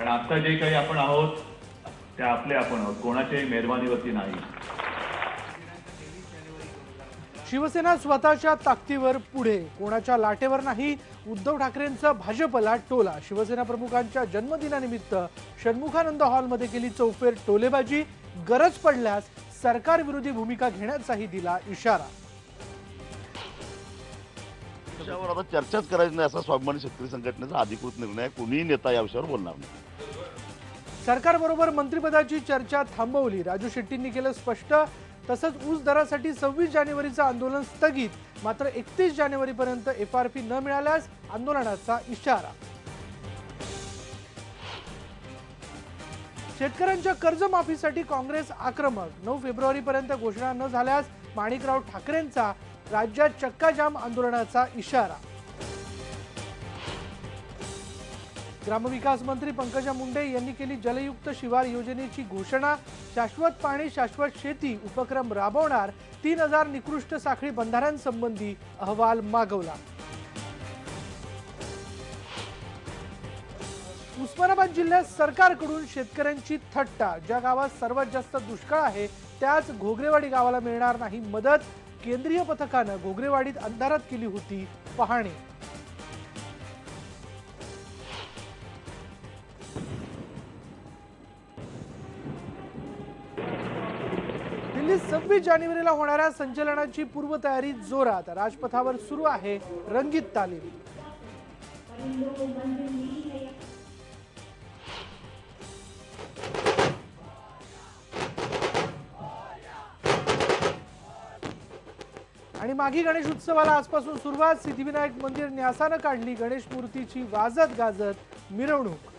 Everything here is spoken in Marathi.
आता जे काही आपण आहोत ते आपले आपण आहोत, कोणाच्याही मेहरबानीवरती नाही. शिवसेना स्वतःच्या ताकदीवर पुढे, कोणाच्या लाटेवर नाही. उद्धव ठाकरेंचा भाजपला टोला. शिवसेना प्रमुखांच्या जन्मदिनानिमित्त षण्मुखानंद हॉलमध्ये केली चौफेर टोलेबाजी. गरज पडल्यास सरकार विरोधी भूमिका घेण्याचाही दिला इशारा. विषयावर आता चर्चाच करायची नाही असा स्वाभिमानी शेतकरी संघटनेचा अधिकृत निर्णय आहे. कोणीही नेता या विषयावर बोलणार नाही. सरकारबरोबर मंत्रिपदाची चर्चा थांबवली. राजू शेट्टींनी केलं स्पष्ट. तसंच ऊस दरासाठी 26 जानेवारीचं आंदोलन स्थगित. मात्र 31 जानेवारीपर्यंत FRP न मिळाल्यास आंदोलनाचा इशारा. शेतकऱ्यांच्या कर्जमाफीसाठी काँग्रेस आक्रमक. 9 फेब्रुवारीपर्यंत घोषणा न झाल्यास माणिकराव ठाकरेंचा राज्यात चक्काजाम आंदोलनाचा इशारा. ग्रामविकास मंत्री पंकजा मुंडे यांनी केली जलयुक्त शिवार योजनेची घोषणा. शाश्वत पाणी शाश्वत शेती उपक्रम राबवणार. 3000 निकृष्ट साखळी बंधाऱ्यांसंबंधी अहवाल मागवला. उस्मानाबाद जिल्ह्यात सरकारकडून शेतकऱ्यांची थट्टा. ज्या गावात सर्वात जास्त दुष्काळ आहे त्याच घोगरेवाडी गावाला मिळणार नाही मदत. केंद्रीय पथकानं घोगरेवाडीत अंधारात केली होती पाहणी. दिल्लीत 26 जानेवारीला होणाऱ्या संचलनाची पूर्वतयारी जोरात. राजपथावर सुरू आहे रंगीत तालीम. आणि माघी गणेश उत्सवाला आजपासून सुरुवात. सिद्धिविनायक मंदिर न्यासानं काढली गणेश मूर्तीची वाजत गाजत मिरवणूक.